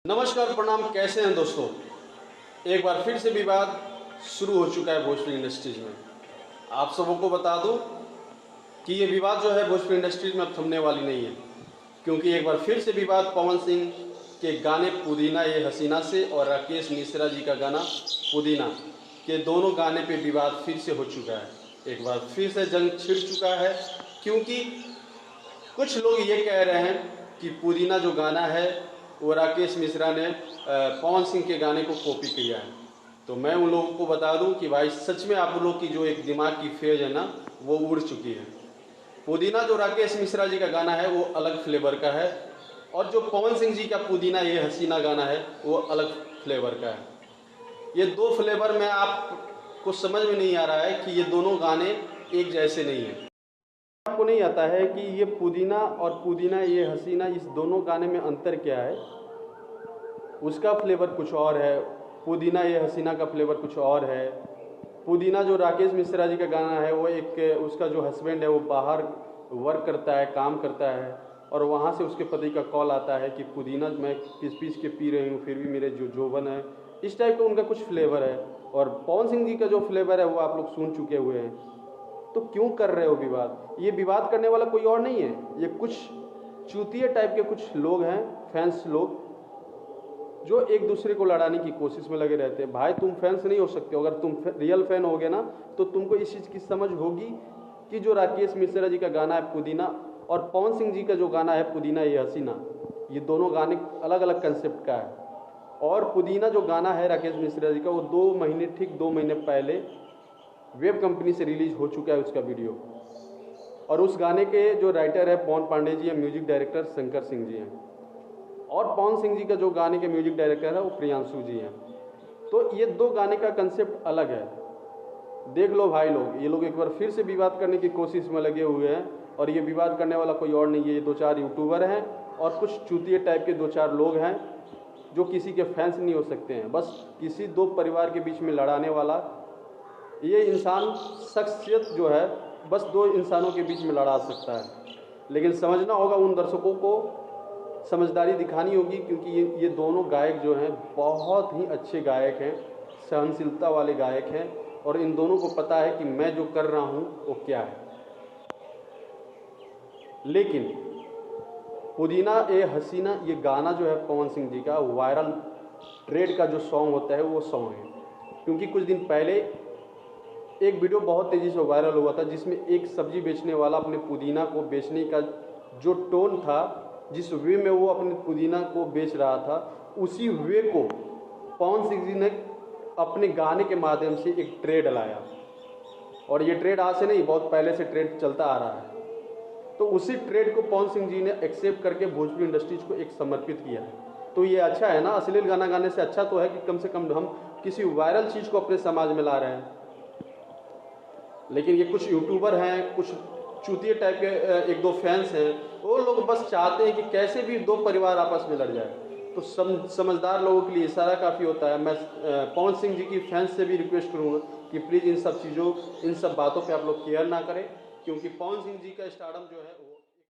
नमस्कार, प्रणाम। कैसे हैं दोस्तों? एक बार फिर से विवाद शुरू हो चुका है भोजपुरी इंडस्ट्रीज में। आप सबों को बता दूं कि ये विवाद जो है भोजपुरी इंडस्ट्रीज में अब थमने वाली नहीं है, क्योंकि एक बार फिर से विवाद पवन सिंह के गाने पुदीना ये हसीना से और राकेश मिश्रा जी का गाना पुदीना के दोनों गाने पे विवाद फिर से हो चुका है। एक बार फिर से जंग छिड़ चुका है, क्योंकि कुछ लोग ये कह रहे हैं कि पुदीना जो गाना है वो राकेश मिश्रा ने पवन सिंह के गाने को कॉपी किया है। तो मैं उन लोगों को बता दूं कि भाई सच में आप लोग की जो एक दिमाग की फेज है ना, वो उड़ चुकी है। पुदीना जो राकेश मिश्रा जी का गाना है वो अलग फ्लेवर का है, और जो पवन सिंह जी का पुदीना ये हसीना गाना है वो अलग फ्लेवर का है। ये दो फ्लेवर में आपको समझ में नहीं आ रहा है कि ये दोनों गाने एक जैसे नहीं हैं। आपको नहीं आता है कि ये पुदीना और पुदीना ये हसीना, इस दोनों गाने में अंतर क्या है। उसका फ्लेवर कुछ और है, पुदीना ये हसीना का फ्लेवर कुछ और है। पुदीना जो राकेश मिश्रा जी का गाना है वो एक, उसका जो हस्बैंड है वो बाहर वर्क करता है, काम करता है, और वहाँ से उसके पति का कॉल आता है कि पुदीना मैं पीस के पी रही हूँ, फिर भी मेरे जो जोबन है। इस टाइप का उनका कुछ फ्लेवर है। और पवन सिंह जी का जो फ्लेवर है वो आप लोग सुन चुके हुए हैं। तो क्यों कर रहे हो विवाद? ये विवाद करने वाला कोई और नहीं है, ये कुछ चूतिया टाइप के कुछ लोग हैं, फैंस लोग, जो एक दूसरे को लड़ाने की कोशिश में लगे रहते हैं। भाई तुम फैंस नहीं हो सकते हो। अगर तुम रियल फैन होगे ना तो तुमको इस चीज़ की समझ होगी कि जो राकेश मिश्रा जी का गाना है पुदीना और पवन सिंह जी का जो गाना है पुदीना ये हसीना, ये दोनों गाने अलग अलग कंसेप्ट का है। और पुदीना जो गाना है राकेश मिश्रा जी का वो 2 महीने पहले वेब कंपनी से रिलीज हो चुका है उसका वीडियो। और उस गाने के जो राइटर है पवन पांडे जी हैं, म्यूजिक डायरेक्टर शंकर सिंह जी हैं, और पवन सिंह जी का जो गाने के म्यूजिक डायरेक्टर है वो प्रियांशु जी हैं। तो ये दो गाने का कंसेप्ट अलग है। देख लो भाई लोग, ये लोग एक बार फिर से विवाद करने की कोशिश में लगे हुए हैं, और ये विवाद करने वाला कोई और नहीं है। ये 2-4 यूट्यूबर हैं और कुछ चूतिए टाइप के 2-4 लोग हैं जो किसी के फैंस नहीं हो सकते हैं। बस किसी दो परिवार के बीच में लड़ाने वाला ये इंसान, शख्सियत जो है, बस दो इंसानों के बीच में लड़ा सकता है। लेकिन समझना होगा, उन दर्शकों को समझदारी दिखानी होगी, क्योंकि ये दोनों गायक जो हैं बहुत ही अच्छे गायक हैं, सहनशीलता वाले गायक हैं, और इन दोनों को पता है कि मैं जो कर रहा हूँ वो क्या है। लेकिन पुदीना ए हसीना ये गाना जो है पवन सिंह जी का वायरल ट्रेड का जो सॉन्ग होता है वो सॉन्ग है। क्योंकि कुछ दिन पहले एक वीडियो बहुत तेज़ी से वायरल हुआ था, जिसमें एक सब्जी बेचने वाला अपने पुदीना को बेचने का जो टोन था, जिस वे में वो अपने पुदीना को बेच रहा था, उसी वे को पवन सिंह जी ने अपने गाने के माध्यम से एक ट्रेड लाया। और ये ट्रेड आज से नहीं, बहुत पहले से ट्रेड चलता आ रहा है। तो उसी ट्रेड को पवन सिंह जी ने एक्सेप्ट करके भोजपुरी इंडस्ट्रीज को एक समर्पित किया है। तो ये अच्छा है ना। अश्लील गाना गाने से अच्छा तो है कि कम से कम हम किसी वायरल चीज़ को अपने समाज में ला रहे हैं। लेकिन ये कुछ यूट्यूबर हैं, कुछ चूतिए टाइप के 1-2 फैंस हैं, वो लोग बस चाहते हैं कि कैसे भी दो परिवार आपस में लड़ जाए। तो समझदार लोगों के लिए इशारा काफ़ी होता है। मैं पवन सिंह जी की फैंस से भी रिक्वेस्ट करूँगा कि प्लीज़ इन सब चीज़ों, इन सब बातों पे आप लोग केयर ना करें, क्योंकि पवन सिंह जी का स्टारडम जो है वो